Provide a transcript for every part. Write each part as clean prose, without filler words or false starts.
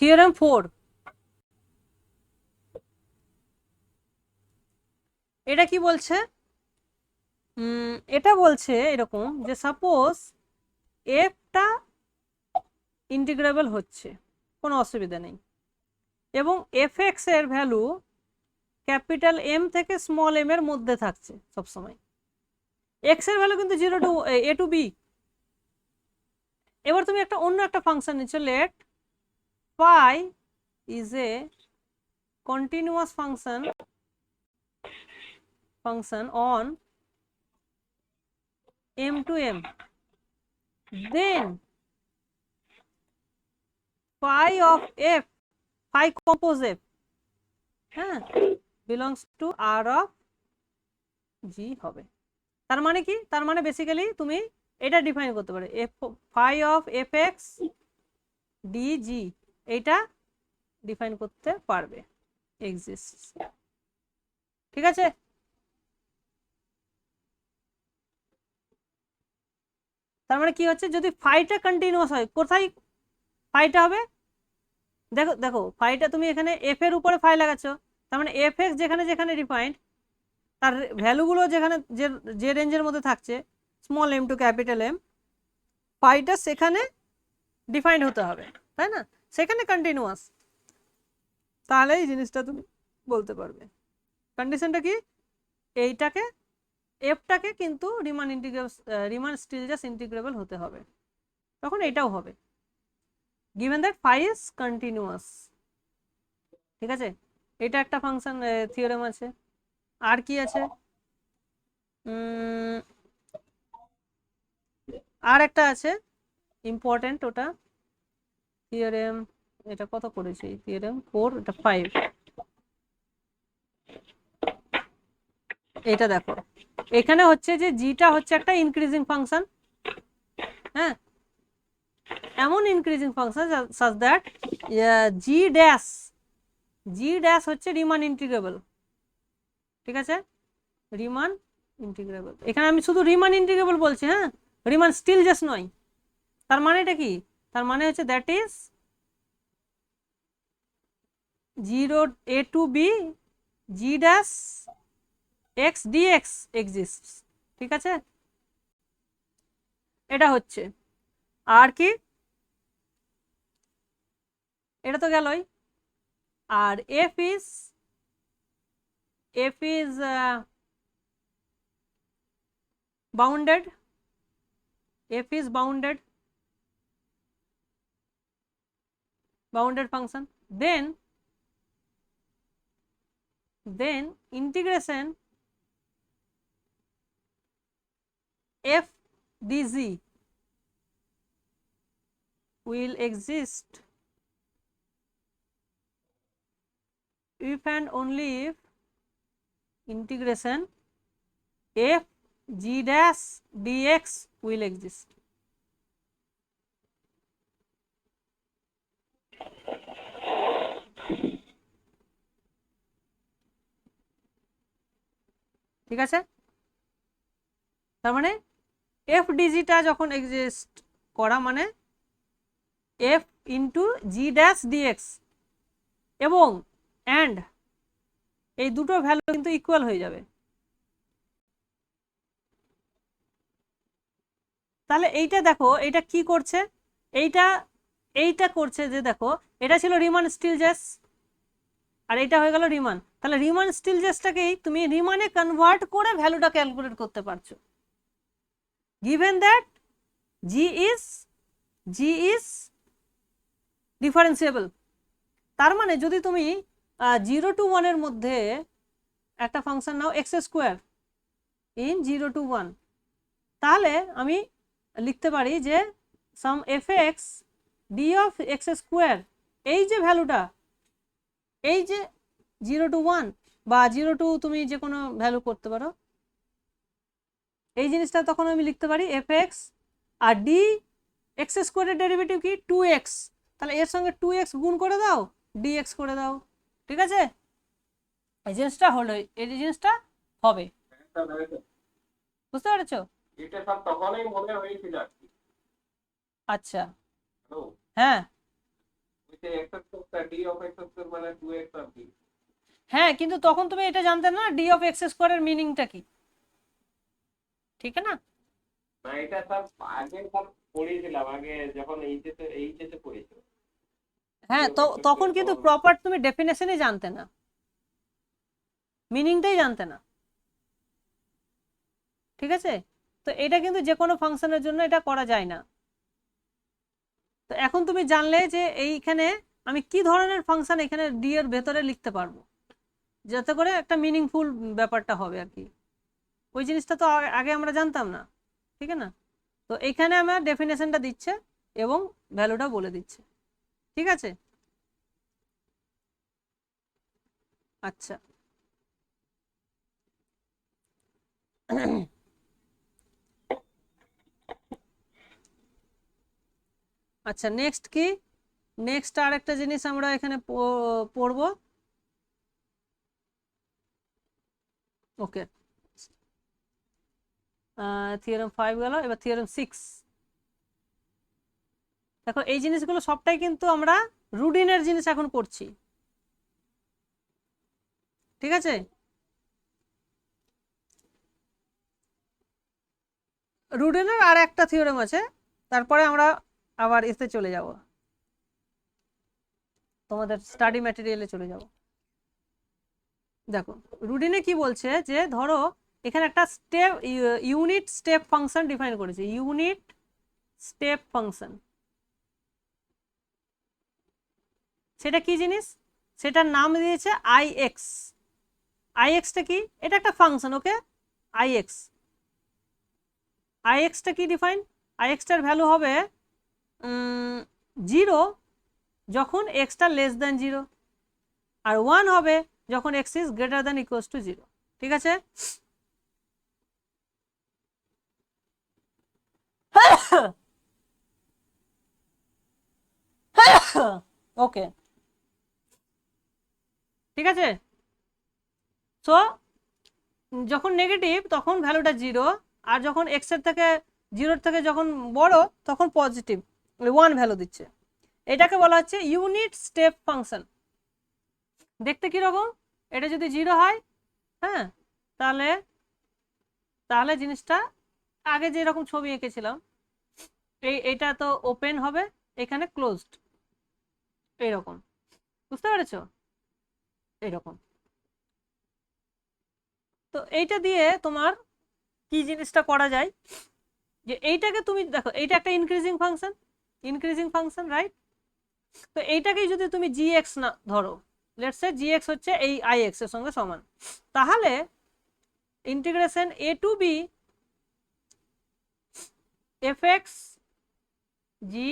Theorem 4, এটা কি বলছে? এটা বলছে এরকম যে সাপোজ এফটা ইন্টিগ্রেবল হচ্ছে, কোনো অসুবিধা নেই, এবং এফ এক্স এর ভ্যালু ক্যাপিটাল এম থেকে স্মল এম এর মধ্যে থাকছে সবসময়। এক্স এর ভ্যালু কিন্তু 0 টু এ টু বি। এবার তুমি একটা অন্য একটা ফাংশন নিচ্ছ, let phi is a continuous function on m to m, then phi of f, phi compose f, হ্যাঁ, belongs to r of g হবে। তার মানে কি? তার মানে বেসিক্যালি তুমি এটা ডিফাইন করতে পারো, f phi of fx dg, এইটা ডিফাইন করতে পারবে, এক্সিস্টস। ঠিক আছে? তার মানে কি হচ্ছে, যদি ফাইটা কন্টিনিউয়াস হয়, কোথায় ফাইটা হবে? দেখো দেখো, ফাইটা তুমি এখানে এফ এর উপরে ফাই লাগাচ্ছ, তার মানে এফ এক্স যেখানে যেখানে ডিফাইন্ড, তার ভ্যালুগুলো যেখানে যে যে রেঞ্জের মধ্যে থাকছে, small M to capital M, পাইটা সেখানে ডিফাইন্ড হতে হবে, তাই না? সেখানে কন্টিনিউয়াস, তাহলে এই জিনিসটা তুমি বলতে পারবে। কন্ডিশনটা কি? এইটাকে, এফটাকে কিন্তু রিমান স্টিল জাস্ট ইন্টিগ্রেবল হতে হবে, তখন এটাও হবে, given that phi is continuous. ঠিক আছে? এটা একটা ফাংশন থিওরেম আছে। আর কি আছে? আর একটা আছে ইম্পর্টেন্ট, ওটা থিওরেম, এটা কত করেছি? থিওরেম 4, এটা 5। এটা দেখো, এখানে হচ্ছে যে জিটা হচ্ছে একটা ইনক্রিজিং ফাংশন, হ্যাঁ, এমন increasing function such that G dash হচ্ছে রিমান ইন্টিগ্রেবল। ঠিক আছে? রিমান ইন্টিগ্রেবল, এখানে আমি শুধু রিমান ইন্টিগ্রেবল বলছি, হ্যাঁ, রিমান স্টিল জাস্ট নয়। তার মানে এটা কি? তার মানে হচ্ছে that is 0 a to b g dash x dx exists। ঠিক আছে? এটা হচ্ছে, আর কি? এটা তো গেলই। আর f is bounded, f is bounded function, then integration f dg will exist if and only if integration f g dash dx will exist। ঠিক আছে? তার মানে এফ ডিজিটা যখন এক্সিস্ট করা, মানে এফ ইন্টু জি ড্যাশ ডিএক্স এবং অ্যান্ড, এই দুটো ভ্যালু কিন্তু ইকুয়াল হয়ে যাবে। তাহলে এইটা দেখো, এইটা কি করছে? এইটা করছে যে দেখো, এটা ছিল রিমান স্টিলজেস, আর এটা হয়ে গেল রিমান। তাহলে রিমান স্টিলজেসটাকেই তুমি রিমানে কনভার্ট করে ভ্যালুটা ক্যালকুলেট করতে পারছো, given that G is differentiable. তার মানে যদি তুমি 0 to 1 এর মধ্যে একটা function now x square in 0 to 1, তাহলে আমি লিখতে পারি যে sum f x D of x square, এই যে ভ্যালুটা, এই যে 0 to 1 বা 0 to তুমি যে কোনো ভ্যালু করতে পারো, এই জিনিসটা তখন আমি লিখতে পারি এফ এক্স, আর ডি এক্স স্কোয়ারের ডেরিভেটিভ কি 2x, তাহলে এর সঙ্গে 2x গুণ করে দাও, dx করে দাও। ঠিক আছে? এই জিনিসটা হলো, এই জিনিসটা হবে। বুঝতে পেরেছো? এটা সব তখনই মনে হয়েছিল আর কি। আচ্ছা, হ্যাঁ, হ্যাঁ, কিন্তু তখন তুমি এটা জানতে না ডি অফ এক্স স্কোয়ারের মিনিংটা কি, ঠিক না? না এটা স্যার আগে স্যার পড়িয়েছিলাম, আগে যখন এইচএসে পড়িয়েছিলাম। হ্যাঁ, তো তখন কিন্তু প্রপার তুমি ডেফিনেশনই জানতে না, মিনিংটাই জানতে না, ঠিক আছে? তো এটা কিন্তু যে কোনো ফাংশনের জন্য এটা করা যায় না। তো এখন তুমি জানলে যে এইখানে আমি কি ধরনের ফাংশন এখানে ডি এর ভেতরে লিখতে পারবো, যাতে করে একটা মিনিংফুল ব্যাপারটা হবে আর কি। ওই জিনিসটা তো আগে আমরা জানতাম না, ঠিক আছে না? তো এইখানে আমার ডেফিনেশনটা দিচ্ছে এবং ভ্যালুটা বলে দিচ্ছে, ঠিক আছে? আচ্ছা আচ্ছা, নেক্সট কি? নেক্সট আর একটা জিনিস আমরা এখানে পড়বো। ওকে, থিওরেম 5 গেল, এবার থিওরেম 6। দেখো এই জিনিসগুলো সবটাই কিন্তু আমরা রুডিনের জিনিস এখন করছি, ঠিক আছে? রুডিনের আর একটা থিওরেম আছে, তারপরে আমরা আবার এতে চলে যাব, তোমাদের স্টাডি ম্যাটেরিয়ালে চলে যাব। দেখো রুডিনে কি বলছে, যে ধরো এখানে একটা step unit step function define করেছে, ইউনিট স্টেপ ফাংশন। সেটা কি জিনিস? সেটার নাম দিয়েছে আইএক্স। আইএক্সটা কি? এটা একটা ফাংশন, ওকে। আইএক্স, আইএক্সটা কি ডিফাইন? আইএক্সটার ভ্যালু হবে 0 যখন এক্সটা লেস দেন 0, আর 1 হবে যখন x is greater than equals to 0, ঠিক আছে? ওকে, ঠিক আছে। সো যখন নেগেটিভ তখন ভ্যালুটা 0, আর যখন এক্স এর থেকে 0 থেকে যখন বড় তখন পজিটিভ 1 ভ্যালু দিচ্ছে। এটাকে বলা হচ্ছে ইউনিট স্টেপ ফাংশন। দেখতে কিরকম? এটা যদি 0 হয়, হ্যাঁ, তাহলে তাহলে জিনিসটা আগে যেরকম ছবি এঁকেছিলাম, এইটা তো ওপেন হবে, এখানে ক্লোজড, এইরকম, বুঝতে পেরেছো? এইরকম। তো এইটা দিয়ে তোমার কি জিনিসটা করা যায়, যে এইটাকে তুমি দেখো, এইটা একটা increasing function, increasing function, right? তো এইটাকেই যদি তুমি জিএক্স না ধরো, লেটস সে জিএক্স হচ্ছে এই আইএক্স এর সঙ্গে সমান, তাহলে integration A to B F X G,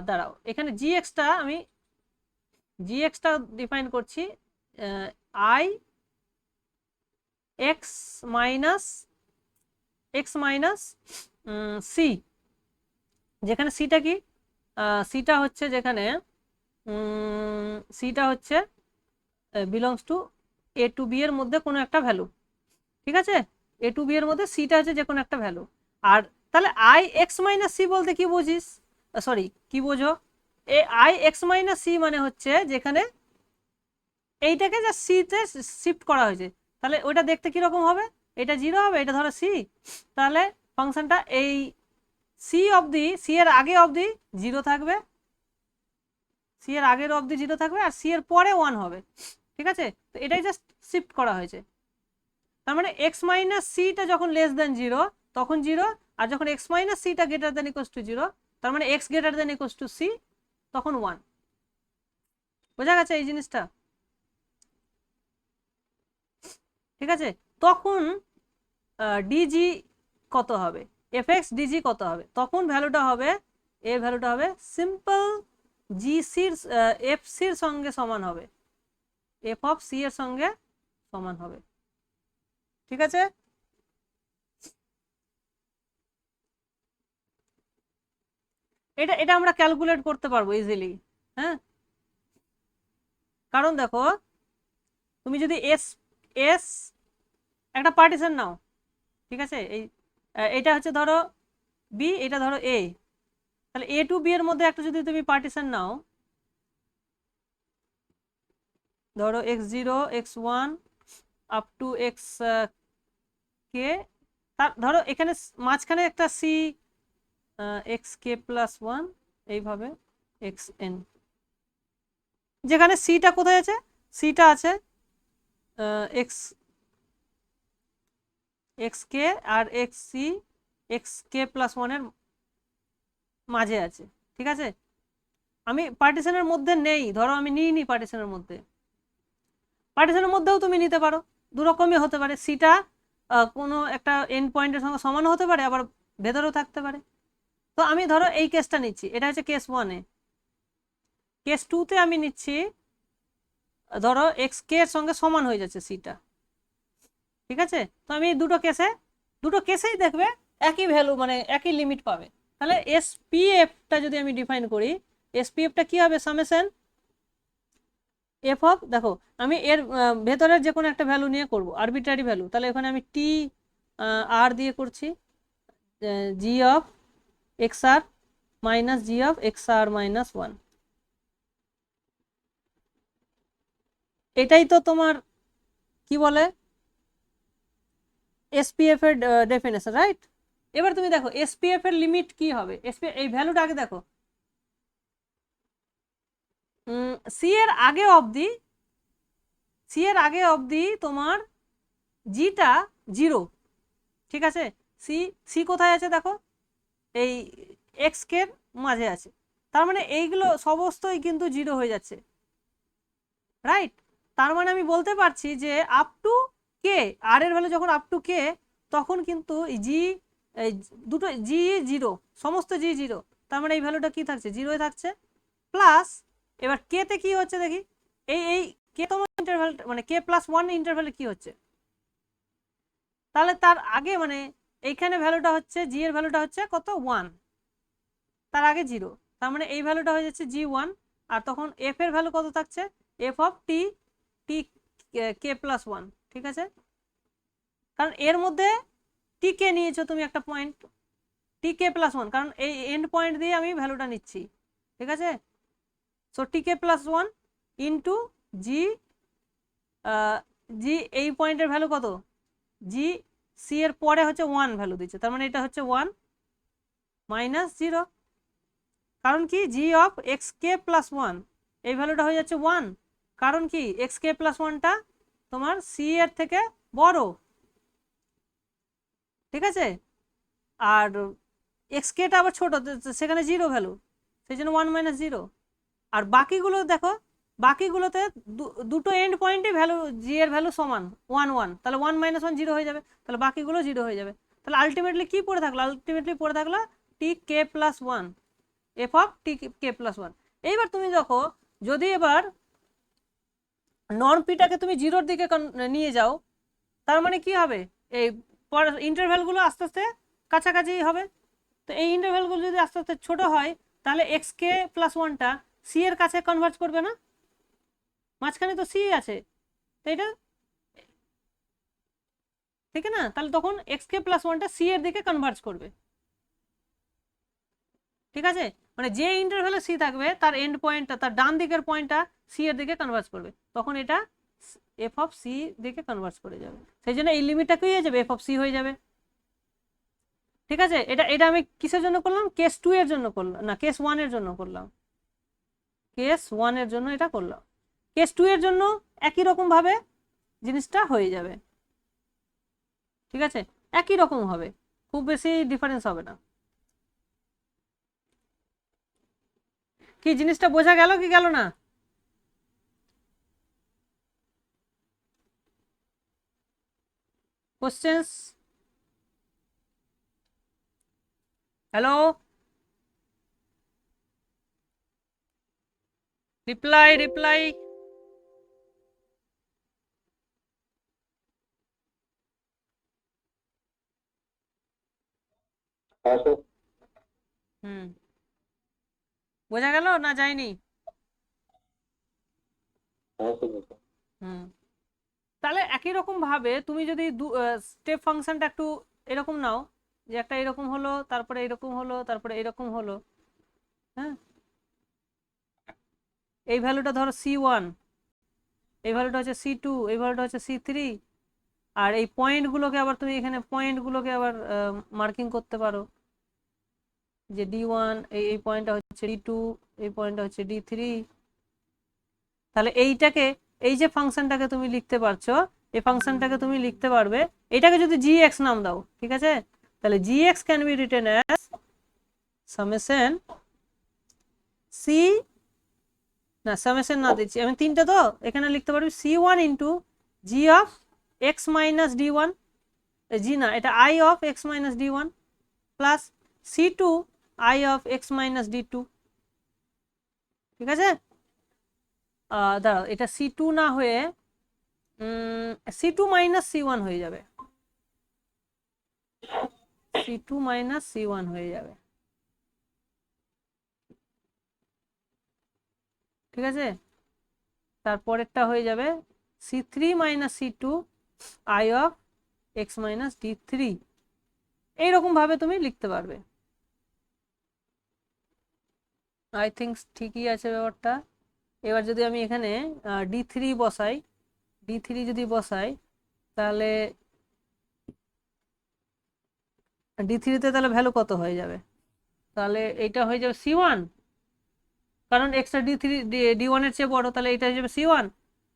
দাঁড়াও, এখানে জিএক্সটা আমি জিএক্সটা ডিফাইন করছি আই এক্স মাইনাস সি, যেখানে সিটা কি? সিটা হচ্ছে যেখানে সিটা হচ্ছে belongs to A to B এর মধ্যে কোনো একটা ভ্যালু, ঠিক আছে? এ টু বি এর মধ্যে সিটা হচ্ছে যে কোনো একটা ভ্যালু। আর তাহলে আই এক্স মাইনাস সি বলতে কি বুঝিস, সরি কি বোঝো? A I X minus C মানে হচ্ছে যেখানে এইটাকে যা সিতে শিফট করা হয়েছে, তাহলে ওইটা দেখতে কিরকম হবে? এটা 0 হবে, এটা ধরো সি, তাহলে ফাংশনটা এই সি অবধি, সি এর আগে অবধি 0 থাকবে, সি এর আগের অবধি 0 থাকবে, আর সি এর পরে 1 হবে, ঠিক আছে? তো এটাই জাস্ট শিফট করা হয়েছে। তার মানে এক্স মাইনাস সিটা যখন লেস দেন 0 তখন 0, আর যখন এক্স মাইনাস সিটা গ্রেটার দেন ইকুয়ালস টু 0, তার মানে X greater than equals to C, তখন 1। বোঝা গেছে এই জিনিসটা? ঠিক আছে। তখন ডিজি কত হবে, এফ এক্স ডিজি কত হবে? তখন ভ্যালুটা হবে, এর ভ্যালুটা হবে সিম্পল জি সির এফ সির সঙ্গে সমান হবে, এফ অফ সি এর সঙ্গে সমান হবে, ঠিক আছে? এটা এটা আমরা ক্যালকুলেট করতে পারবো ইজিলি, হ্যাঁ, কারণ দেখো তুমি যদি এস এস একটা পার্টিশন নাও, ঠিক আছে? এটা হচ্ছে ধরো বি, এটা ধরো এ, তাহলে এ টু বি এর মধ্যে একটা যদি তুমি পার্টিশন নাও, ধরো x0 x1 up to x কে, তার ধরো এখানে মাঝখানে একটা সি এক্স কে প্লাস ওয়ান, এইভাবে এক্স এন, যেখানে সিটা কোথায় আছে, সিটা আছে এক্স এক্স কে আর এক্স সি এক্স কে প্লাস ওয়ানের মাঝে আছে। ঠিক আছে, আমি পার্টিশনের মধ্যে নেই, ধরো আমি নিইনি পার্টিশনের মধ্যে, পার্টিশনের মধ্যেও তুমি নিতে পারো, দু রকমই হতে পারে, সিটা কোনো একটা এন্ড পয়েন্টের সঙ্গে সমানও হতে পারে, আবার ভেতরেও থাকতে পারে। তো আমি ধরো এই কেসটা নিচ্ছি, এটা হচ্ছে কেস ওয়ানে। কেস টুতে আমি নিচ্ছি ধরো এক্স কে এর সঙ্গে সমান হয়ে যাচ্ছে সিটা। ঠিক আছে, তো আমি দুটো কেসেই দেখবে একই ভ্যালু, মানে একই লিমিট পাবে। তাহলে এসপিএফটা যদি আমি ডিফাইন করি, এসপিএফটা কি হবে, সামেশন এফ অফ, দেখো আমি এর ভেতরের যে কোনো একটা ভ্যালু নিয়ে করব, আরবিট্রারি ভ্যালু, তাহলে এখানে আমি টি আর দিয়ে করছি, g of x R minus G of x R minus one. এটাই তো তোমার কি বলে এসপিএফ এর ডেফিনেশন, রাইট? এবার তুমি দেখো এসপিএফ এর লিমিট কি হবে, এসপিএফ এই ভ্যালুটা আগে দেখো, সি এর আগে অবধি, সি এর আগে অবধি তোমার জিটা জিরো। ঠিক আছে, সি সি কোথায় আছে দেখো, এই এক্স কে মাঝে আছে, তার মানে এইগুলো সমস্তই কিন্তু জিরো হয়ে যাচ্ছে, রাইট? তার মানে আমি বলতে পারছি যে আপ টু কে, আর এর ভ্যালু যখন আপ টু কে, তখন কিন্তু জি এই দুটো জি জিরো, সমস্ত জি জিরো, তার মানে এই ভ্যালুটা কি থাকছে, জিরোই থাকছে। প্লাস এবার কে তে কি হচ্ছে দেখি, এই কে তোমার ইন্টারভ্যাল মানে কে প্লাস ওয়ান ইন্টারভ্যালে কি হচ্ছে, তাহলে তার আগে মানে এইখানে ভ্যালুটা হচ্ছে, জি এর ভ্যালুটা হচ্ছে কত, ওয়ান, তার আগে জিরো, তার মানে এই ভ্যালুটা হয়ে যাচ্ছে জি ওয়ান। আর তখন এফ এর ভ্যালু কত থাকছে, এফ অফ টি টি কে প্লাস ওয়ান। ঠিক আছে, কারণ এর মধ্যে টি কে নিয়েছো তুমি একটা পয়েন্ট, টি কে প্লাস ওয়ান, কারণ এই এন্ড পয়েন্ট দিয়ে আমি ভ্যালুটা নিচ্ছি। ঠিক আছে, সো টি কে প্লাস ওয়ান ইন্টু জি, জি এই পয়েন্টের ভ্যালু কত, জি সি এর পরে হচ্ছে ওয়ান ভ্যালু দিচ্ছে, তার মানে এটা হচ্ছে ওয়ান মাইনাস জিরো, কারণ কি জি অফ এক্স কে প্লাস ওয়ান, এই ভ্যালুটা হয়ে যাচ্ছে ওয়ান, কারণ কি এক্স কে প্লাস ওয়ানটা তোমার সি এর থেকে বড়। ঠিক আছে, আর এক্স কেটা আবার ছোট, সেখানে জিরো ভ্যালু, সেই জন্য ওয়ান মাইনাস জিরো। আর বাকিগুলো দেখো, বাকিগুলোতে দুটো এন্ড পয়েন্টে ভ্যালু, জি এর ভ্যালু সমান ওয়ান ওয়ান, তাহলে ওয়ান মাইনাস ওয়ান জিরো হয়ে যাবে, তাহলে বাকিগুলো জিরো হয়ে যাবে। তাহলে আলটিমেটলি কি পড়ে থাকলো, আলটিমেটলি পড়ে থাকলো টি কে plus one, f of t কে প্লাস ওয়ান। এইবার তুমি দেখো যদি এবার নর্ম পিটাকে তুমি জিরোর দিকে নিয়ে যাও, তার মানে কি হবে, এই ইন্টারভ্যালগুলো আস্তে আস্তে কাছাকাছি হবে। তো এই ইন্টারভ্যালগুলো যদি আস্তে আস্তে ছোট হয়, তাহলে এক্স কে প্লাস ওয়ানটা সি এর কাছে কনভার্জ করবে না, মাঝখানে তো সি আছে, তো এটা ঠিক না, তাহলে তখন এক্স কে প্লাস ওয়ানটা সি এর দিকে কনভার্জ করবে। ঠিক আছে, মানে যে ইন্টারভ্যালে সি থাকবে তার এন্ড পয়েন্টটা, তার ডান দিকের পয়েন্টটা সি এর দিকে কনভার্জ করবে, তখন এটা এফ অফ সি দিকে কনভার্জ করে যাবে, সেই জন্য এই লিমিটটা কি হয়ে যাবে, এফ অফ সি হয়ে যাবে। ঠিক আছে, এটা এটা আমি কিসের জন্য করলাম, কেস টু এর জন্য করলাম না, কেস ওয়ান এর জন্য করলাম, কেস ওয়ান এর জন্য এটা করলাম, কেস টু এর জন্য একই রকম ভাবে জিনিসটা হয়ে যাবে। ঠিক আছে, একই রকম হবে, খুব বেশি ডিফারেন্স হবে না। কি জিনিসটা বোঝা গেল কি গেল না? কোশ্চেন্স? Hello, reply reply. হুম, বোঝা গেল না যায়নি? হুম, তাহলে একই রকম ভাবে তুমি যদি স্টেপ ফাংশনটা একটু এরকম নাও, যে একটা এরকম হলো, তারপরে এরকম হলো, তারপরে এরকম হলো, হ্যাঁ, এই ভ্যালুটা ধরো C1, এই ভ্যালুটা হচ্ছে C2, এই ভ্যালুটা হচ্ছে C3, আর এই পয়েন্টগুলোকে আবার তুমি এখানে পয়েন্টগুলোকে আবার মার্কিং করতে পারো যে D1, এই পয়েন্টটা হচ্ছে D2, এই পয়েন্টটা হচ্ছে D3। তাহলে এইটাকে, এই যে ফাংশনটাকে তুমি লিখতে পারছো, এই ফাংশনটাকে তুমি লিখতে পারবে, এটাকে যদি gx নাম দাও, ঠিক আছে, তাহলে gx can be written as summation c, না সামেশন না দিচ্ছি আমি, তিনটা তো এখানে লিখতে পারবি C1 into g of x minus D1, জি না, এটা i of x minus D1 plus C2 i of x minus D2। ঠিক আছে, দাঁড়াও, এটা C2 না হয়ে C2 মাইনাস C1 হয়ে যাবে, C2 মাইনাস C1 হয়ে যাবে। ঠিক আছে, তারপরেরটা হয়ে যাবে C3 minus C2 i of x minus D3। এইরকম ভাবে তুমি লিখতে পারবে। আই থিঙ্ক ঠিকই আছে ব্যাপারটা। এবার যদি আমি এখানে D3 বসাই, D3 যদি বসাই, তাহলে D3 তে তাহলে ভ্যালু কত হয়ে যাবে, তাহলে এইটা হয়ে যাবে C1, কারণ এক্সট্রা D3 D1 এর চেয়ে বড়, তাহলে এটা হয়ে যাবে C1,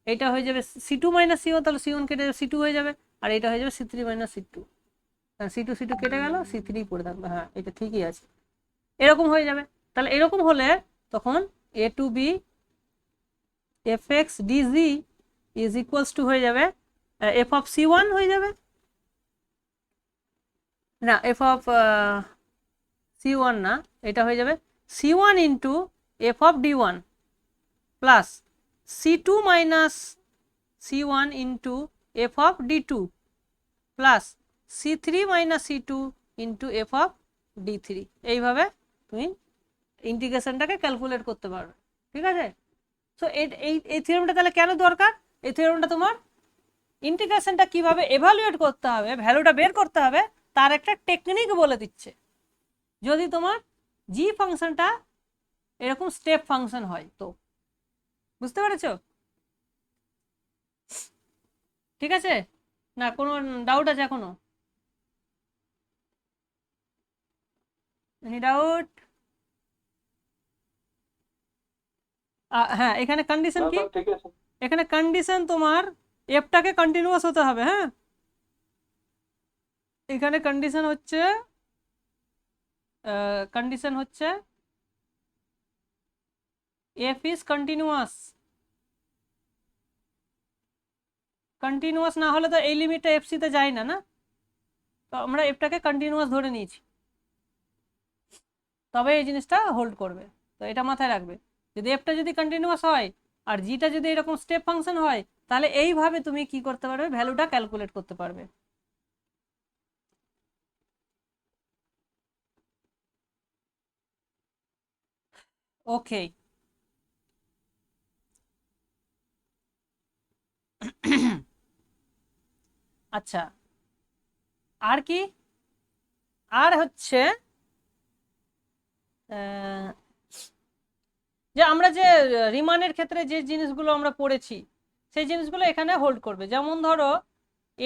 এটা হয়ে যাবে C2 মাইনাস C1, তাহলে C1 কেটে যাবে C2 হয়ে যাবে, আর এটা হয়ে যাবে C3 মাইনাস C2, C2 কেটে গেল, C3 পড়ে থাকবে। হ্যাঁ, এটা ঠিকই আছে, এরকম হয়ে যাবে। তাহলে এরকম হলে তখন a to b fx dg is equals to হয়ে যাবে f অফ C1 হয়ে যাবে, না f অফ C1 না, এটা হয়ে যাবে C1 into f of D1 plus C2 minus C1 into f of D2 plus C3 minus C2 into f of D3। এইভাবে তুমি ইন্টিগ্রেশনটাকে ক্যালকুলেট করতে পারবে। ঠিক আছে, সো এই থিওরেমটা তাহলে কেন দরকার? এই থিওরেমটা তোমার ইন্টিগ্রেশনটা কিভাবে এভালুয়েট করতে হবে, ভ্যালুটা বের করতে হবে, তার একটা টেকনিক বলে দিচ্ছে। যদি তোমার জি ফাংশনটা এরকম স্টেপ ফাংশন হয় তো, বুঝতে পেরেছো? ঠিক আছে, না কোনো ডাউট আছে এখনো? Any doubt? হ্যাঁ, এখানে কন্ডিশন কি, ঠিক আছে, এখানে কন্ডিশন তোমার এফটাকে কন্টিনিউয়াস হতে হবে। হ্যাঁ, এখানে কন্ডিশন হচ্ছে এফ ইজ কন্টিনিউয়াস। কন্টিনিউয়াস না হলে তো এই লিমিটটা এফসি তে যায় না, না, তো আমরা এফটাকে কন্টিনিউয়াস ধরে নিয়েছি, তবে এই জিনিসটা হোল্ড করবে। তো এটা মাথায় রাখবে, যদি এফটা যদি কন্টিনিউয়াস হয় আর জিটা যদি এরকম স্টেপ ফাংশন হয়, তাহলে এইভাবে তুমি কি করতে পারবে, ভ্যালুটা ক্যালকুলেট করতে পারবে। ওকে, আচ্ছা, আর কি, আর হচ্ছে যে আমরা যে রিমানের ক্ষেত্রে যে জিনিসগুলো আমরা পড়েছি, সেই জিনিসগুলো এখানে হোল্ড করবে। যেমন ধরো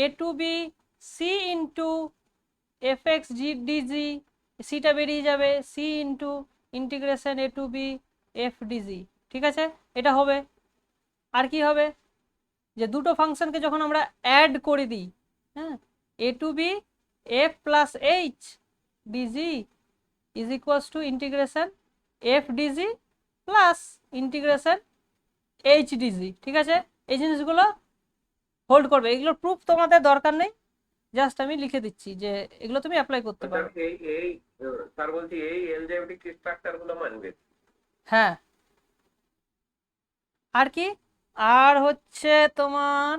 a to B C into F X G DG, সিটা বেরিয়ে যাবে C into integration A to B F DG. ঠিক আছে, এটা হবে। আর কি হবে, যে দুটো ফাংশনকে যখন আমরা অ্যাড করে দিই, হ্যাঁ, a to B f plus h d g is equals to integration f d g plus integration h d g. ঠিক আছে, এই জিনিসগুলো হোল্ড করবে, এগুলোর প্রুফ তোমাদের দরকার নেই, জাস্ট আমি লিখে দিচ্ছি যে এগুলো তুমি অ্যাপ্লাই করতে পারো। এই স্যার বলছি এই এলজেব্রিক স্ট্রাকচার গুলো মানবে। হ্যাঁ, আর কি, আর হচ্ছে তোমার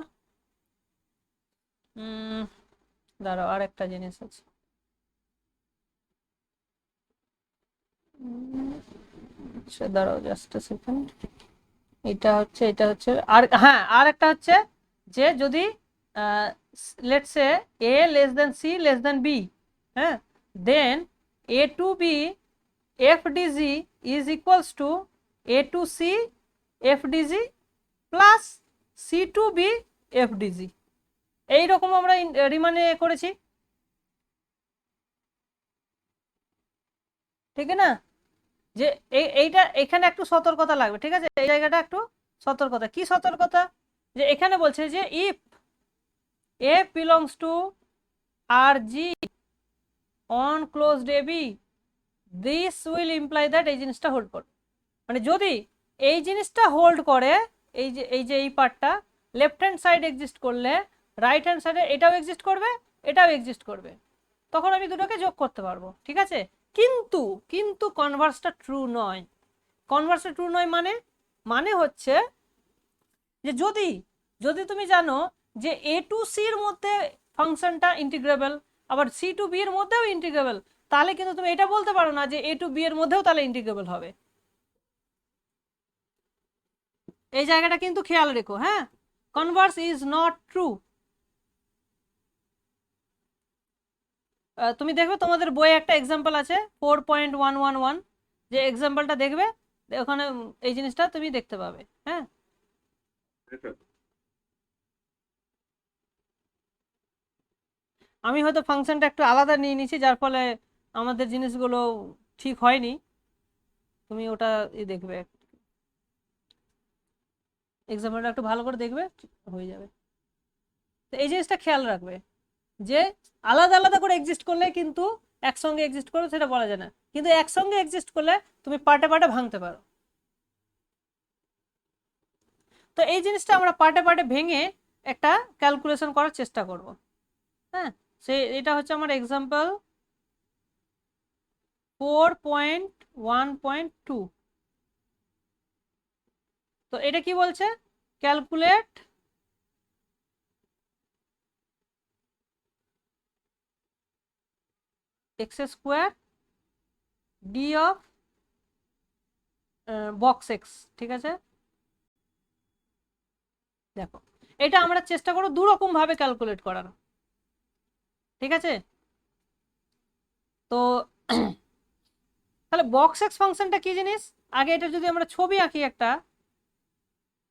দাঁড়াও, আর একটা জিনিস আছে, আচ্ছা দাঁড়াও জাস্ট সেকেন্ড, এটা হচ্ছে আর হ্যাঁ, আর একটা হচ্ছে যে যদি let's say a less than c less than b, হ্যাঁ, দেন a টু b FDG is equals to A to C FDG plus C to B FDG। এইরকম আমরা রিমানে করেছি, ঠিক না? যে এইটা এখানে একটু সতর্কতা লাগবে, ঠিক আছে? এই জায়গাটা একটু সতর্কতা। কি সতর্কতা? যে এখানে বলছে যে if A belongs to RG on closed AB this will imply that এই জিনিসটা হোল্ড করবে। মানে যদি এই জিনিসটা হোল্ড করে, এই পার্টটা লেফট হ্যান্ড সাইড এক্সিস্ট করলে রাইট হ্যান্ড সাইডে এটাও এক্সিস্ট করবে, এটাও এক্সিস্ট করবে, তখন আমি দুটোকে যোগ করতে পারবো, ঠিক আছে? কিন্তু কিন্তু কনভার্সটা ট্রু নয়। কনভার্সটা ট্রু নয় মানে মানে হচ্ছে যে যদি যদি তুমি জানো যে A টু C এর মধ্যে ফাংশনটা ইন্টিগ্রেবল, আবার C টু B এর মধ্যেও ইন্টিগ্রেবল, তাহলে কিন্তু তুমি এটা বলতে পারো না যে A টু B এর মধ্যেও তাহলে ইন্টিগ্রেবল হবে। এই জায়গাটা কিন্তু খেয়াল রেখো, হ্যাঁ? Converse is not true. তুমি দেখবে তোমাদের বইয়ে একটা এক্সাম্পল আছে 4.111, যে এক্সাম্পলটা দেখবে ওখানে এই জিনিসটা তুমি দেখতে পাবে, হ্যাঁ? আমি হয়তো ফাংশনটা একটু আলাদা নিয়ে নিয়েছি, যার ফলে আমাদের জিনিসগুলো ঠিক হয়নি। তুমি ওটা দেখবে, এক্সাম্পলটা একটু ভালো করে দেখবে, হয়ে যাবে। তো এই জিনিসটা খেয়াল রাখবে যে আলাদা আলাদা করে এক্সিস্ট করলে কিন্তু একসঙ্গে এক্সিস্ট করবে সেটা বলা যায় না, কিন্তু একসঙ্গে এক্সিস্ট করলে তুমি পার্টে পার্টে ভাঙতে পারো। তো এই জিনিসটা আমরা পার্টে পার্টে ভেঙে একটা ক্যালকুলেশন করার চেষ্টা করব, হ্যাঁ? এটা হচ্ছে আমার এক্সাম্পল 4.1.2। তো এটা কি বলছে? Calculate x square D of box x, ঠিক আছে? দেখো এটা আমরা চেষ্টা করব দু রকম ভাবে ক্যালকুলেট করার, ঠিক আছে? তো তাহলে বক্স এক্স ফাংশনটা কি জিনিস? আগে এটা যদি আমরা ছবি আঁকি একটা,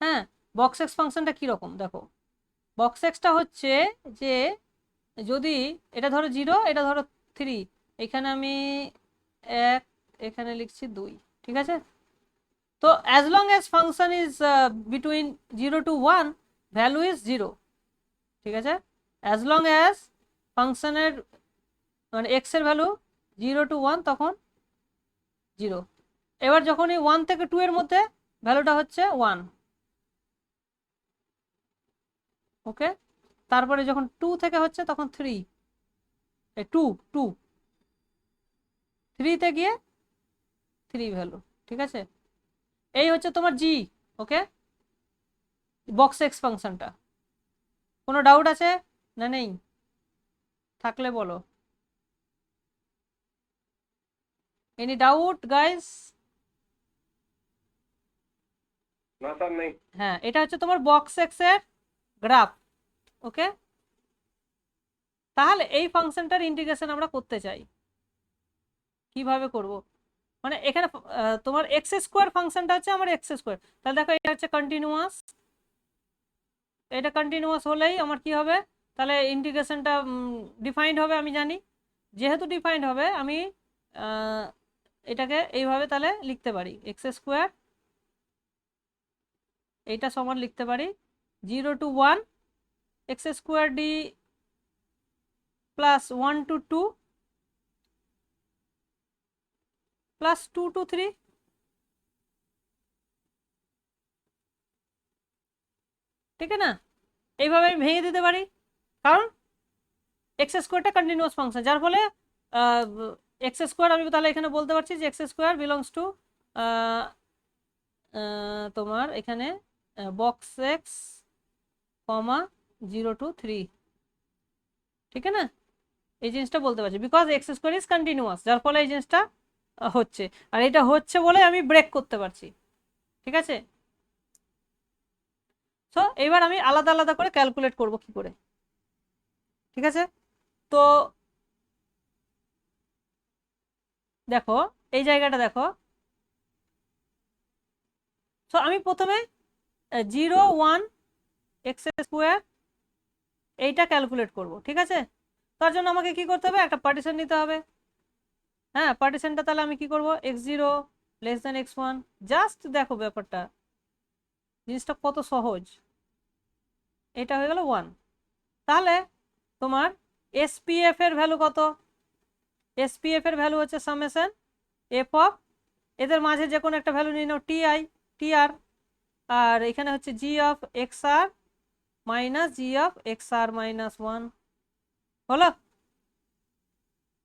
হ্যাঁ, বক্স এক্স ফাংশনটা কিরকম দেখো। বক্স এক্সটা হচ্ছে যে যদি এটা ধরো 0, এটা ধরো 3, এখানে আমি 1, এখানে লিখছি 2, ঠিক আছে? তো as long as function is between 0 to 1 value is 0, ঠিক আছে? অ্যাজ লং অ্যাজ ফাংশনের মানে এক্স এর ভ্যালু 0 to 1 তখন 0। এবার যখন এই 1 থেকে 2 এর মধ্যে ভ্যালুটা হচ্ছে 1, ওকে? তারপরে যখন 2 থেকে হচ্ছে তখন 3, 2 2 3 তে গিয়ে 3 ভ্যালু, ঠিক আছে? এই হচ্ছে তোমার জি, ওকে? বক্স এক্স ফাংশনটা। কোনো ডাউট আছে না নেই? থাকলে বলো। Any doubt guys? না স্যার নেই। হ্যাঁ, এটা হচ্ছে তোমার বক্স এক্স এর গ্রাফ, ওকে? তাহলে এই ফাংশনটার ইন্টিগ্রেশন আমরা করতে চাই, কিভাবে করব? মানে এখানে তোমার এক্স স্কোয়ার ফাংশনটা হচ্ছে আমার এক্স স্কোয়ার, তাহলে দেখো এটা হচ্ছে কন্টিনিউয়াস, এটা কন্টিনিউয়াস হলেই আমার কি হবে? তাহলে ইন্টিগ্রেশনটা ডিফাইন্ড হবে, আমি জানি। যেহেতু ডিফাইন্ড হবে আমি এটাকে এইভাবে তাহলে লিখতে পারি, এক্স স্কোয়ার এইটা সমান লিখতে পারি 0 to 1 X square D plus 1 to 2 plus 2 to 3, ঠিক না? এইভাবে আমি ভেঙে দিতে পারি, কারণ এক্স স্কোয়ারটা কন্টিনিউয়াস ফাংশন, যার ফলে এক্স স্কোয়ার আমি তাহলে এখানে বলতে পারছি যে এক্স স্কোয়ার বিলংস টু তোমার এখানে বক্স এক্স কমা 0 to 3, ঠিক না? এই জিনিসটা বলতে পারছি because x square is continuous, যার ফলে এই জিনিসটা হচ্ছে, আর এটা হচ্ছে বলে আমি ব্রেক করতে পারছি, ঠিক আছে? সো এবার আমি আলাদা আলাদা করে ক্যালকুলেট করব কি করে, ঠিক আছে? তো দেখো এই জায়গাটা দেখো, সো আমি প্রথমে 0 1 এক্স স্কোয়ার এইটা ক্যালকুলেট করব, ঠিক আছে? তার জন্য আমাকে কি করতে হবে, একটা পার্টিশন নিতে হবে। হ্যাঁ, পার্টিশনটা তাহলে আমি কি করব, x0 less than x1। Just দেখো ব্যাপারটা, জিনিসটা কত সহজ। এটা হয়ে গেল 1। তাহলে তোমার এসপিএফ এর ভ্যালু কত? এসপিএফ এর ভ্যালু হচ্ছে সামেশন এফ অফ, এদের মাঝে যে কোনো একটা ভ্যালু নিয়ে নাও, টিআর, আর এখানে হচ্ছে g of x R minus G of x R minus 1, হলো?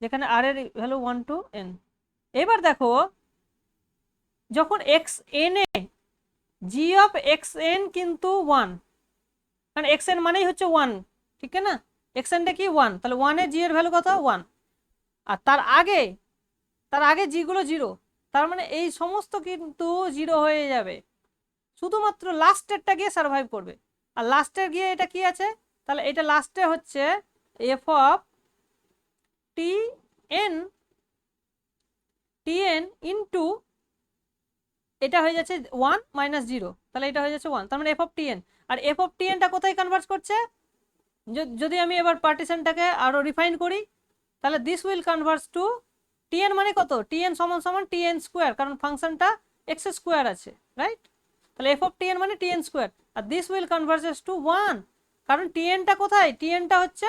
যেখানে আর এর ভ্যালু 1 টু এন। এবার দেখো, যখন x N A G of x N কিন্তু 1, কারণ এক্স এন মানেই হচ্ছে 1, ঠিক না? এক্স এনটা কি 1, তাহলে 1 এ জি এর ভ্যালু কত 1, আর তার আগে জি গুলো 0, তার মানে এই সমস্ত কিন্তু 0 হয়ে যাবে, শুধুমাত্র লাস্টেরটা গিয়ে সার্ভাইভ করবে। আর লাস্টের গিয়ে এটা কি আছে, তাহলে এটা লাস্টে হচ্ছে F of t N into, এটা হয়ে যাচ্ছে 1 মাইনাস 0, তাহলে এটা হয়ে যাচ্ছে 1, তার মানে এফ অফ টি এন। আর এফ অফ টি এনটা কোথায় কনভার্ট করছে, যদি আমি এবার পার্টিশনটাকে আরো রিফাইন করি, তাহলে this will converse to t n মানে কত, টিএন সমান সমান টিএন স্কোয়ার, কারণ ফাংশনটা এক্স স্কোয়ার আছে, রাইট? তাহলে এফ অফ টিএন মানে টিএন স্কোয়ার, আর দিস উইল কনভার্সেস টু 1, কারণ টিএনটা কোথায়, টিএনটা হচ্ছে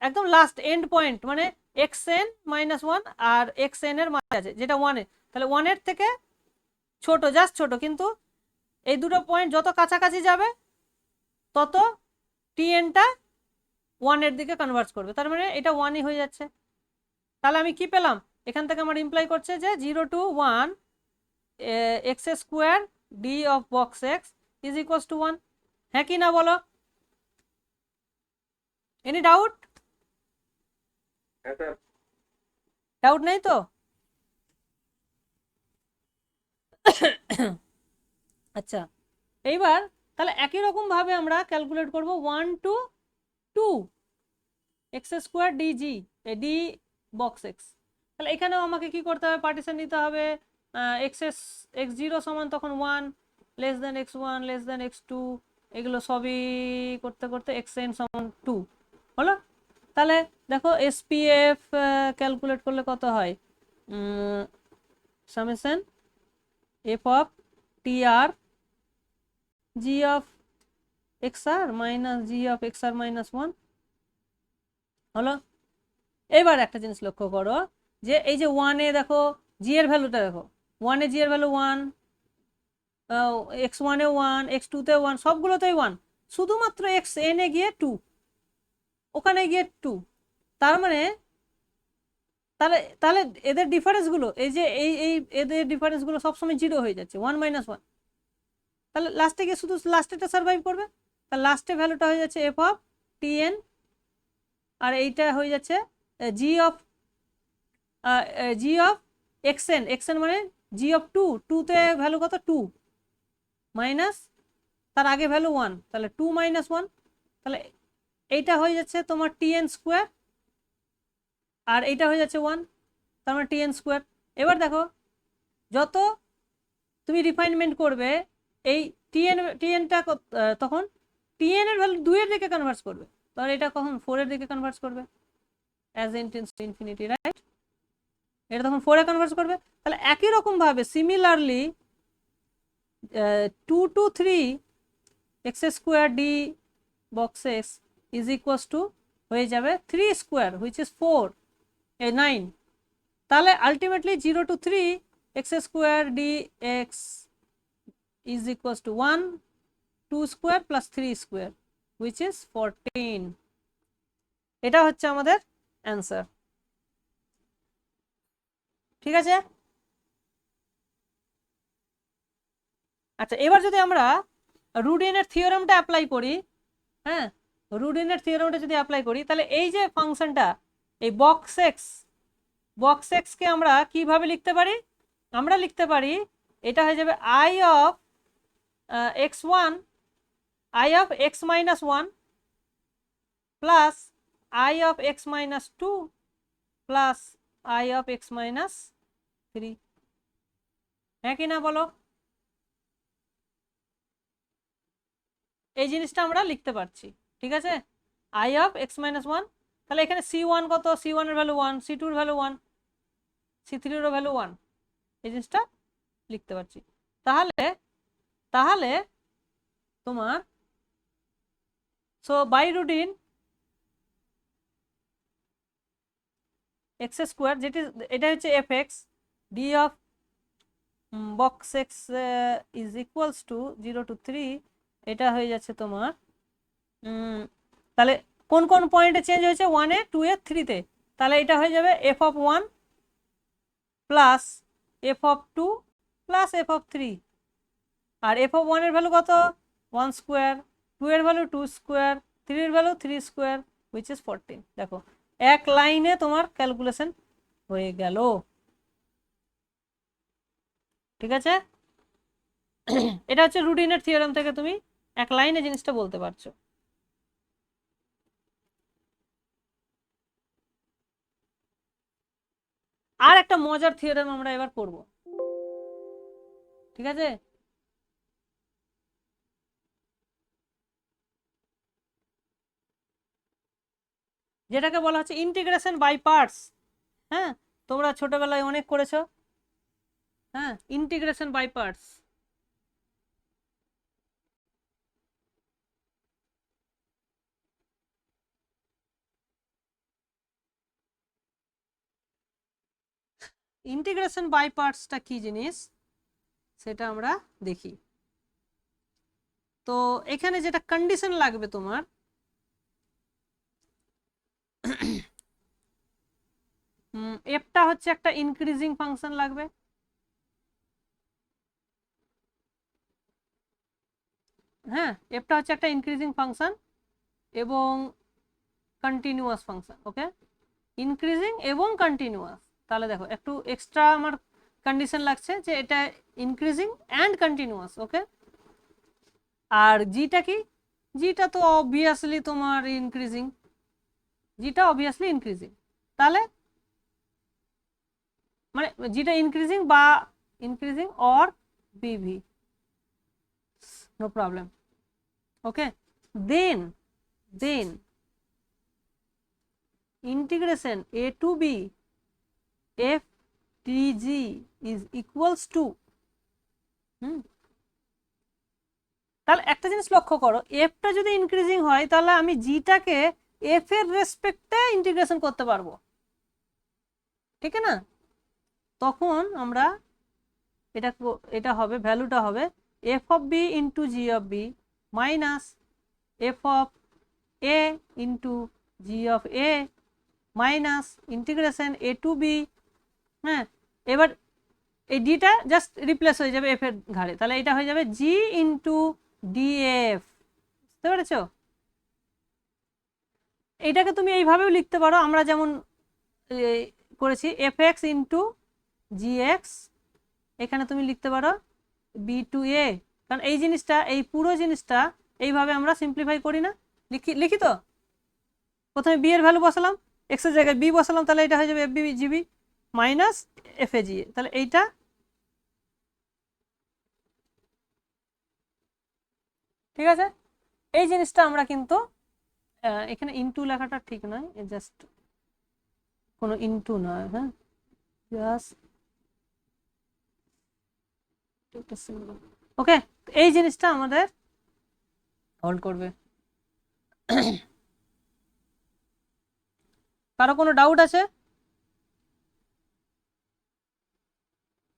একদম লাস্ট এন্ড পয়েন্ট, মানে এক্স এন মাইনাস 1 আর এক্স এন এর মাঝে আছে, যেটা 1 এ, তাহলে 1 এর থেকে ছোট, জাস্ট ছোট, কিন্তু এই দুটো পয়েন্ট যত কাছাকাছি যাবে তত টিএনটা 1 এর দিকে কনভার্ট করবে, তার মানে এটা 1ই হয়ে যাচ্ছে। তাহলে আমি কি পেলাম, এখান থেকে আমার ইমপ্লাই করছে যে 0 to 1 X square D of box X is equals to 1। হ্যাঁ কি না বলো? Any doubt? হ্যাঁ স্যার। ডাউট নেই তো? আচ্ছা, এইবার তাহলে একই রকম ভাবে আমরা ক্যালকুলেট করব 1 to 2 X square DG D box X. তাহলে এখানেও আমাকে কি করতে হবে, পার্টিশন নিতে হবে। এক্স জিরো সমান তখন 1 less than x1 less than x2, এগুলো সবই করতে করতে এক্স এন সমান 2, হলো? তাহলে দেখো এসপিএফ ক্যালকুলেট করলে কত হয়, summation F of T R G of x R minus G of x R minus 1, হলো? এবার একটা জিনিস লক্ষ্য করো, যে এই যে 1 এ দেখো জি এর ভ্যালুটা দেখো, 1 এ জি এর ভ্যালু 1, x1 এ 1, x2 তে 1, সবগুলোতেই 1, শুধুমাত্র এক্স এন এ গিয়ে 2, ওখানে গিয়ে 2, তার মানে তাহলে তাহলে এদের ডিফারেন্স গুলো, এই যে এই এদের ডিফারেন্স গুলো সবসময় 0 হয়ে যাচ্ছে, 1 মাইনাস 1, তাহলে লাস্টে গিয়ে শুধু লাস্টেটা সার্ভাইভ করবে। তাহলে লাস্টে ভ্যালুটা হয়ে যাচ্ছে এফ অফ টিএন, আর এইটা হয়ে যাচ্ছে জি অফ এক্সএন, এক্সএন মানে জি অফ 2, 2 তে ভ্যালু কত 2 মাইনাস তার আগে ভ্যালু 1, তাহলে 2 মাইনাস 1, তাহলে এইটা হয়ে যাচ্ছে তোমার টিএন স্কোয়ার, আর এইটা হয়ে যাচ্ছে 1, তার মানে টিএন স্কোয়ার। এবার দেখো, যত তুমি রিফাইনমেন্ট করবে এই টিএনটা তখন টিএন এর ভ্যালু 2 এর দিকে কনভার্ট করবে, তাহলে এটা কখন 4 এর দিকে কনভার্ট করবে, as in tends to infinity, right? এটা তখন 4 এ কনভার্ট করবে। তাহলে একই রকম ভাবে similarly 2 to 3 X square D box X is equals to হয়ে যাবে 3 স্কোয়ার হুইচ ইজ 4 9, তাহলে ultimately 0 to 3 X square D X is equals to 1 2 square plus 3 square which is 14। এটা হচ্ছে আমাদের অ্যান্সার, ঠিক আছে? আচ্ছা, এবার যদি আমরা রুডিনের থিওরেমটা অ্যাপ্লাই করি, হ্যাঁ, রুডিনের থিওরেমটা যদি অ্যাপ্লাই করি, তাহলে এই যে ফাংশনটা, এই বক্স এক্স কে আমরা কিভাবে লিখতে পারি, আমরা লিখতে পারি এটা হয়ে যাবে I of x1 I of x minus 1 plus I of x minus 2 plus I of x minus 3, হ্যাঁ কি না বলো? এই জিনিসটা আমরা লিখতে পারছি, ঠিক আছে, আই অফ এক্স মাইনাস 1। তাহলে এখানে c1 কত, c1 এর ভ্যালু 1, c2 এর ভ্যালু 1, c3 এর ভ্যালু 1, এই জিনিসটা লিখতে পারছি। তাহলে তাহলে তোমার so by routine X square, যেটি এটা হচ্ছে F x D of box X is equals to 0 to 3, এটা হয়ে যাচ্ছে তোমার তাহলে কোন কোন পয়েন্টে চেঞ্জ হয়েছে, 1 এ 2 এ 3 তে, তাহলে এটা হয়ে যাবে F of 1 plus F of 2 plus F of 3। আর এফ অফ 1 এর ভ্যালু কত, 1 স্কোয়ার, 2 এর ভ্যালু 2 স্কোয়ার, 3 এর ভ্যালু 3 স্কোয়ার, হুইচ ইজ 14। দেখো এক লাইনে তোমার ক্যালকুলেশন হয়ে গেল, ঠিক আছে। এটা হচ্ছে রুটিনের থিওরেম থেকে তুমি এক লাইনে জিনিসটা বলতে পারছো। আর একটা মজার থিওরেম আমরা এবার করব, ঠিক আছে। যেটাকে বলা হচ্ছে ইন্টিগ্রেশন বাই পার্টস। হ্যাঁ, তোমরা ছোটবেলায় অনেক করেছো, হ্যাঁ, integration by parts. Integration by পার্টসটা কি জিনিস সেটা আমরা দেখি। তো এখানে যেটা কন্ডিশন লাগবে তোমার, এফটা হচ্ছে একটা ইনক্রিজিং ফাংশন লাগবে, হ্যাঁ, এফটা হচ্ছে একটা ইনক্রিজিং ফাংশন এবং কন্টিনিউয়াস ফাংশন, ওকে, ইনক্রিজিং এবং কন্টিনিউয়াস। তাহলে দেখো একটু এক্সট্রা আমার কন্ডিশন লাগছে যে এটা ইনক্রিজিং অ্যান্ড কন্টিনিউয়াস, ওকে। আর জিটা কি, জিটা তো অবভিয়াসলি তোমার ইনক্রিজিং, জিটা অবভিয়াসলি ইনক্রিজিং, তাহলে মানে জিটা ইনক্রিজিং বা ইনক্রিজিং অর বিভি, no problem, okay. Then integration a to b f dg is equals to, তাহলে একটা জিনিস লক্ষ্য করো, এফটা যদি ইনক্রিজিং হয় তাহলে আমি জিটাকে এফ এর রেসপেক্টে ইন্টিগ্রেশন করতে পারবো, ঠিক না। তখন আমরা এটা এটা হবে, ভ্যালুটা হবে F of B into G of B minus F of A into G of A minus integration A to B. হ্যাঁ, এবার এই ডিটা জাস্ট রিপ্লেস হয়ে যাবে এফ এর ঘাড়ে, তাহলে এটা হয়ে যাবে জি ইন্টু ডিএফ, বুঝতে পেরেছো? এইটাকে তুমি এইভাবেও লিখতে পারো, আমরা যেমন করেছি এফ এক্স ইন্টু জি এক্স, এখানে তুমি লিখতে পারো বি টু এ, কারণ এই জিনিসটা, এই পুরো জিনিসটা এইভাবে আমরা সিম্পলিফাই করি না, লিখি তো, প্রথমে বি এর ভ্যালু বসালাম, এক্স এর জায়গায় বি বসালাম, তাহলে এটা হয়ে যাবে f b g b minus f a g a, তাহলে এইটা, ঠিক আছে। এই জিনিসটা আমরা কিন্তু এখানে ইনটু লেখাটা ঠিক নয়, জাস্ট কোনো ইনটু নয়, হ্যাঁ, জাস্ট ওকে, এই জিনিসটা আমাদের হোল্ড করবে। কারো কোনো ডাউট আছে?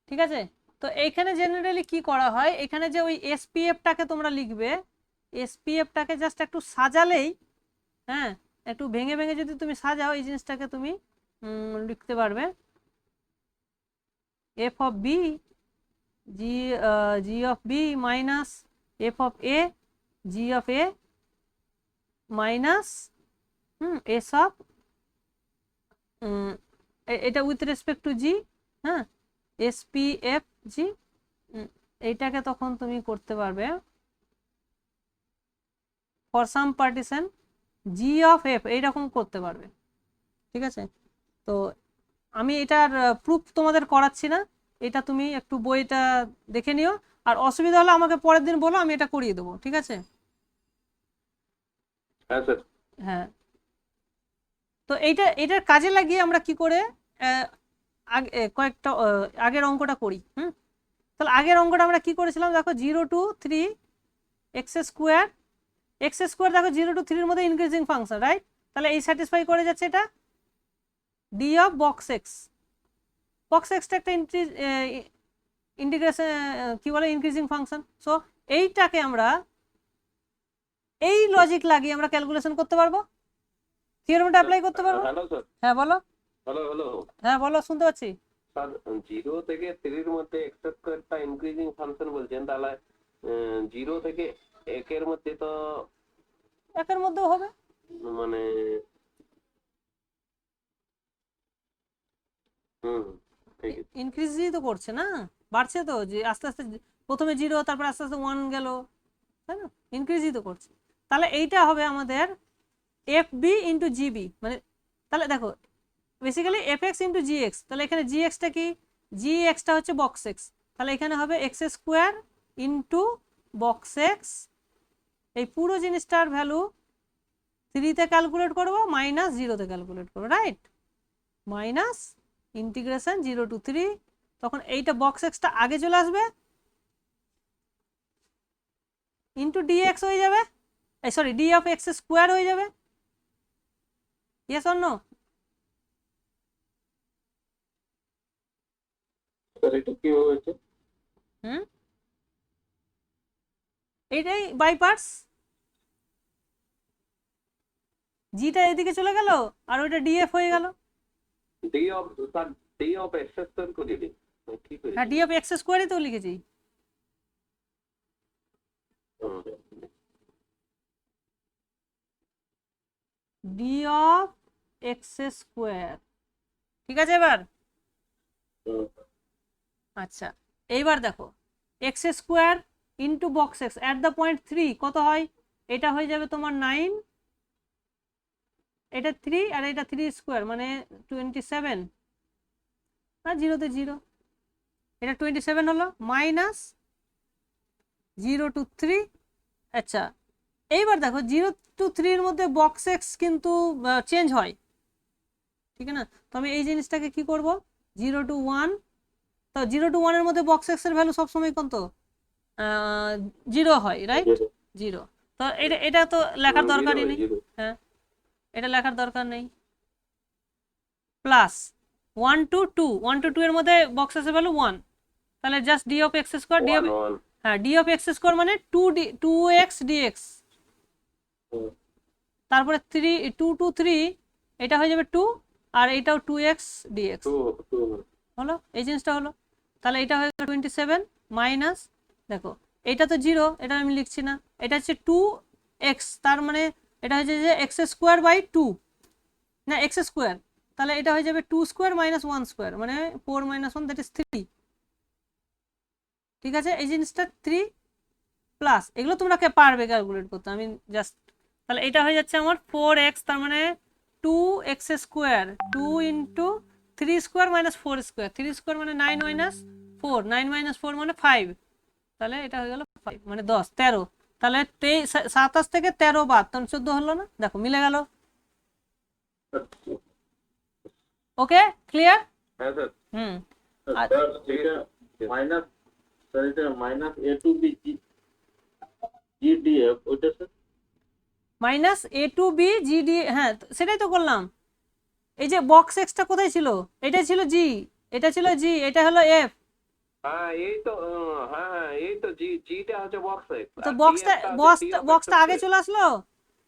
ঠিক আছে, তো এইখানে জেনারেলি কি করা হয়, এখানে যে ওই এসপিএফটাকে তোমরা লিখবে, এসপিএফটাকে জাস্ট একটু সাজালেই, হ্যাঁ, একটু ভেঙে ভেঙে যদি তুমি সাজাও এই জিনিসটাকে তুমি লিখতে পারবে F of B G G of B minus F of A G of A minus S of, এটা উইথ রেসপেক্ট টু জি, হ্যাঁ, এস পি এফ জি, এইটাকে তখন তুমি করতে পারবে for some partition G of F, এইরকম করতে পারবে, ঠিক আছে। তো আমি এটার প্রুফ তোমাদের করাচ্ছি না, এটা তুমি একটু বইটা দেখে নিও, আর অসুবিধা হলে আমাকে পরের দিন বলো, আমি এটা করিয়ে দেবো, ঠিক আছে? হ্যাঁ স্যার। হ্যাঁ, তো এটার কাজে লাগিয়ে আমরা কি করে কয়েকটা আগের অঙ্কটা করি। তাহলে আগের অঙ্কটা আমরা কি করেছিলাম দেখো, 0 to 3 এক্স স্কোয়ার, দেখো 0 to 3 এর মধ্যে ইনক্রিজিং ফাংশন, রাইট? তাহলে এই স্যাটিসফাই করে যাচ্ছে এটা ডি অফ বক্স এক্সটা একটা ইন্টিগ্রেশন, কি বলে, ইনক্রিজিং ফাংশন। সো এইটাকে আমরা এই লজিক লাগিয়ে আমরা ক্যালকুলেশন করতে পারবো, থিওরেমটা অ্যাপ্লাই করতে পারবো। Hello sir. হ্যাঁ বলো। হ্যালো হ্যালো হ্যাঁ বলো, শুনতে পাচ্ছি। স্যার, 0 থেকে 3 এর মধ্যে এক্স স্কয়ারটা ইনক্রিজিং ফাংশন বলছেন, তাহলে 0 থেকে 1 এর মধ্যে তো একের মধ্যেও হবে, মানে ঠিক আছে। ইনক্রিজই তো করছে না, বাড়ছে তো, যে আস্তে আস্তে প্রথমে 0, তারপর আস্তে আস্তে 1 গেল, তাই না? ইনক্রিজই তো করছে। তাহলে এইটা হবে আমাদের এফ বি ইন্টু জিবি, মানে তাহলে দেখো বেসিক্যালি এফ এক্স ইন্টু জি এক্স, তাহলে এখানে জি এক্সটা কি, জি এক্সটা হচ্ছে বক্স এক্স, তাহলে এখানে হবে x square into box x, এই পুরো জিনিসটার ভ্যালু 3-তে ক্যালকুলেট করবো, মাইনাস 0-তে ক্যালকুলেট করবো, রাইট? মাইনাস ইন্টিগ্রেশন 0 to 3, তখন এইটা বক্স এক্সটা আগে চলে আসবে, ইন্টু ডি এক্স হয়ে যাবে, এই sorry D of x square হয়ে যাবে। Yes or no? স্যার এটা কিভাবে হচ্ছে? এইটাই বাই পার্টস, জিটা এদিকে চলে গেল আর ওইটা ডিএফ হয়ে গেল। D of sir, D of x square করে দিন, ঠিক আছে? হ্যাঁ, ডি অফ এক্স স্কোয়ারই তো লিখেছি। ডি অফ এক্স স্কোয়ার, ঠিক আছে এবার? আচ্ছা, এইবার দেখো x square into box x at the point 3 কত হয়, এটা হয়ে যাবে তোমার 9, এটা 3 আর এটা 3 স্কোয়ার মানে 27, আর 0-তে 0, এটা 27 হলো, মাইনাস 0 to 3। আচ্ছা, এইবার দেখো 0 to 3 এর মধ্যে বক্স এক্স কিন্তু চেঞ্জ হয়, ঠিক না? তো আমি এই জিনিসটাকে কি করব, 0 to 1, তো 0 to 1 এর মধ্যে বক্স এক্স এর ভ্যালু সবসময় কত, 0 হয়, রাইট? 0। তো এটা তো লেখার দরকারই নেই, হ্যাঁ এটা লেখার দরকার নেই। প্লাস 1 to 2, 1 to 2 এর মধ্যে বক্স এক্স এর ভ্যালু 1, তাহলে just D of x square, D of, হ্যাঁ ডি অফ এক্স স্কোয়ার মানে 2x dx, তারপরে 2 to 3 এটা হয়ে যাবে 2, আর এটাও 2x dx হলো, এই জিনিসটা হলো। তাহলে এটা হয়ে গেল 27 মাইনাস, দেখো এটা তো 0, এটা আমি লিখছি না, এটা হচ্ছে 2x, তার মানে এটা হচ্ছে যে এক্স স্কোয়ার বাই 2, না এক্স স্কোয়ার, তাহলে এটা হয়ে যাবে 2 স্কোয়ার মাইনাস 1 স্কোয়ার মানে 4 - 1 দ্যাট ইজ 3, ঠিক আছে? এই জিনিসটা 3 প্লাস, এগুলো তোমরা পারবে ক্যালকুলেট করতে, আমি জাস্ট, তাহলে এটা হয়ে যাচ্ছে আমার 4x, তার মানে 2x square, 2 into 3 square minus 4 square, 3 square মানে 9 মাইনাস 4, 9 মাইনাস 4 মানে 5, তাহলে এটা হয়ে গেল 5 মানে 10, 13, তাহলে 27 থেকে 13 বাদ, তখন 14 হলো না, দেখো মিলে গেল। ওকে, ক্লিয়ার? হ্যাঁ স্যার। স্যার এটা মাইনাস, স্যার এটা minus A to B GDF ওইটা sir, minus A to B GD, হ্যাঁ সেটাই তো করলাম। এই যে বক্স এক্সটা কোথায় ছিল, এটা ছিল জি, এটা ছিল জি, এটা হলো এফ, হ্যাঁ এই তো, হ্যাঁ এই তো জিটা হচ্ছে বক্স এক্স, তো আর বক্সটা আগে চলে আসলো,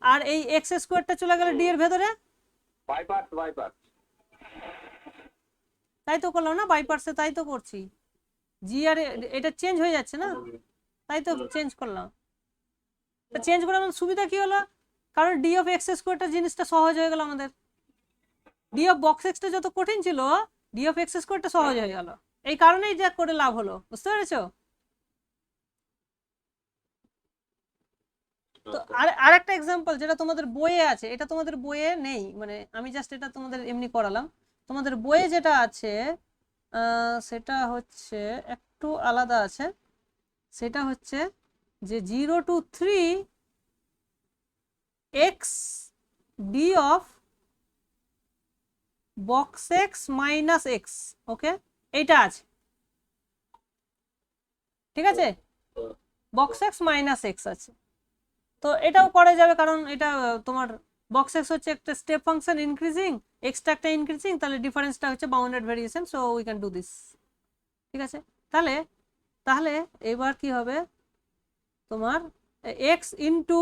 আর এই এক্স স্কোয়ারটা চলে গেল ডি এর ভেতরে, বাই পার্টস। তাই তো করলাম না, বাই পার্টসে তাই তো করছি, জি আর এটা চেঞ্জ হয়ে যাচ্ছে না, তাই তো চেঞ্জ করলাম। তা চেঞ্জ করে আমার সুবিধা কি হলো, কারণ ডি অফ এক্স স্কোয়ারটা জিনিসটা সহজ হয়ে গেল আমাদের, ডি অফ বক্স এক্সটা যত কঠিন ছিল, ডি অফ এক্স স্কোয়ারটা সহজ হয়ে গেল, এই কারণেই যা করে লাভ হলো, বুঝতে পেরেছো? তো আরেকটা এক্সাম্পল যেটা তোমাদের বইয়ে আছে, এটা তোমাদের বইয়ে নেই, মানে আমি জাস্ট এটা তোমাদের এমনি করালাম, তোমাদের বইয়ে যেটা আছে সেটা হচ্ছে একটু আলাদা আছে। সেটা হচ্ছে যে 0 to 3 x d of box x minus x, ওকে, এইটা আছে, ঠিক আছে, বক্স এক্স মাইনাস এক্স আছে। তো এটাও করা যাবে, কারণ এটা তোমার বক্স এক্স হচ্ছে একটা স্টেপ ফাংশন ইনক্রিজিং, এক্সটা একটা ইনক্রিজিং, তাহলে ডিফারেন্সটা হচ্ছে bounded variation, so we can do this. ঠিক আছে, তাহলে তাহলে এবার কি হবে তোমার x into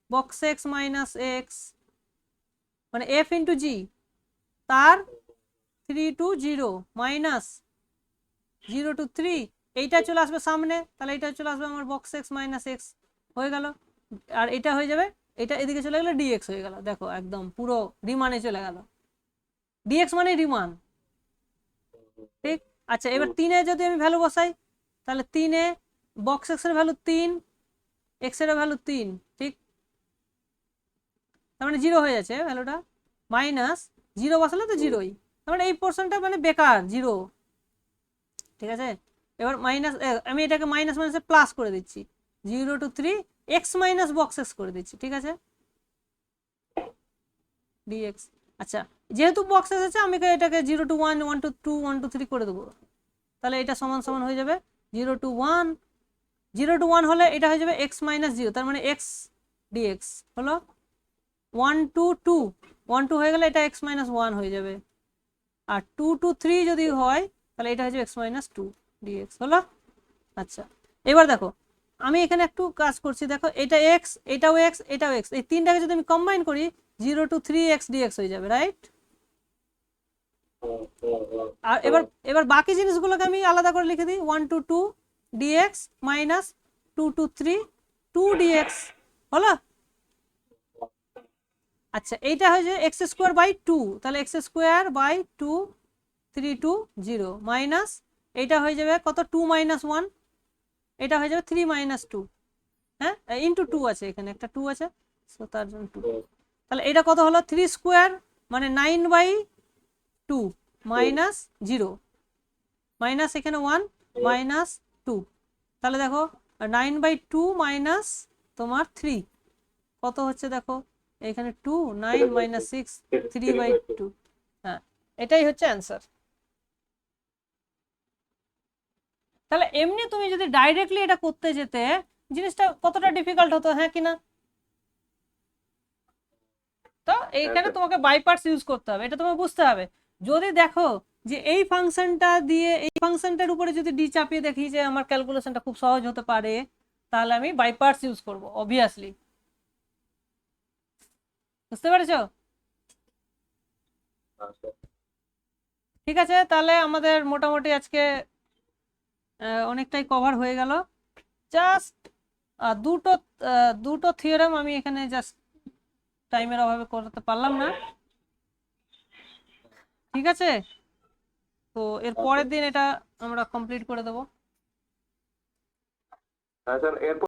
box x minus x মানে এফ ইন্টু জি, তার 3 to 0 মাইনাস 0 to 3, এইটা চলে আসবে সামনে, তাহলে এটা চলে আসবে আমার বক্স এক্স মাইনাস এক্স হয়ে গেল, আর এটা হয়ে যাবে, এটা এদিকে চলে গেলে ডিএক্স হয়ে গেল, দেখো একদম পুরো রিমানে চলে গেল, ডিএক্স মানে রিমান। ঠিক, আচ্ছা এবার 3-এ যদি আমি ভ্যালু বসাই, তাহলে 3-এ বক্স এক্স এর ভ্যালু 3, এক্স এর ভ্যালু 3, ঠিক, তার মানে 0 হয়ে যাচ্ছে ভ্যালুটা, মাইনাস 0 বসালে তো 0ই, তার মানে এই পোর্শনটা মানে বেকার 0। ঠিক আছে, এবার মাইনাস, আমি এটাকে মাইনাস মাইনাসে প্লাস করে দিচ্ছি, 0 to 3 x minus box x করে দিচ্ছি, ঠিক আছে, ডিএক্স। আচ্ছা যেহেতু বক্স এক্স আছে আমি এটাকে 0 to 1, 1 to 2, 1 to 3 করে দেবো, তাহলে এটা সমান সমান হয়ে যাবে 0 to 1, 0 to 1 হলে এটা হয়ে যাবে এক্স মাইনাস 0, তার মানে এক্স ডিএক্স হলো 1 to 2, 1 2 হয়ে গেলে এটা এক্স মাইনাস 1 হয়ে যাবে, আর 2 to 3 যদি হয় তাহলে এটা হয়ে যাবে এক্স মাইনাস 2 ডিএক্স হলো। আচ্ছা এবার দেখো আমি এখানে একটু কাজ করছি, দেখো এটা এক্স, এটাও এক্স, এটাও এক্স, এই তিনটাকে যদি আমি কম্বাইন করি 0 to 3 এক্স ডিএক্স হয়ে যাবে, রাইট। আর এবার এবার বাকি জিনিসগুলোকে আমি আলাদা করে লিখে দিই, 1 to 2 DX minus 2 to 3 2 DX হলো। আচ্ছা এইটা হয়ে যায় এক্স স্কোয়ার বাই 2, তাহলে x square by 2 3 to 0 minus এইটা হয়ে যাবে কত 2 minus 1, এটা হয়ে যাবে 3 minus 2, হ্যাঁ ইন্টু 2 আছে, এখানে একটা 2 আছে, সো তার জন্য 2, তাহলে এটা কত হলো 3 স্কোয়ার মানে 9/2 মাইনাস 0 মাইনাস এখানে 1 মাইনাস 2, তাহলে দেখো 9/2 মাইনাস তোমার 3 কত হচ্ছে, দেখো এখানে 2, 9 মাইনাস 6 3/2, হ্যাঁ এটাই হচ্ছে অ্যান্সার। তাহলে এমনি তুমি যদি ডাইরেক্টলি এটা করতে যেতে জিনিসটা কতটা ডিফিকাল্ট হতো, হ্যাঁ কিনা। তো এইখানে তোমাকে বাই পার্টস ইউজ করতে হবে, এটা তোমাকে বুঝতে হবে। যদি দেখো যে এই ফাংশনটা দিয়ে এই ফাংশনটার উপরে যদি ডি চাপিয়ে দেখি যে আমার ক্যালকুলেশনটা খুব সহজ হতে পারে, তাহলে আমি বাই পার্টস ইউজ করব অবভিয়াসলি, বুঝতে পেরেছো। ঠিক আছে, তাহলে আমাদের মোটামুটি আজকে অনেকটাই কভার হয়ে গেল, জাস্ট দুটো দুটো থিওরেম আমি এখানে জাস্ট টাইমের অভাবে করতে পারলাম না, ঠিক আছে, তো এর পরের দিন এটা আমরা কমপ্লিট করে দেবো। হ্যাঁ স্যার, এরপর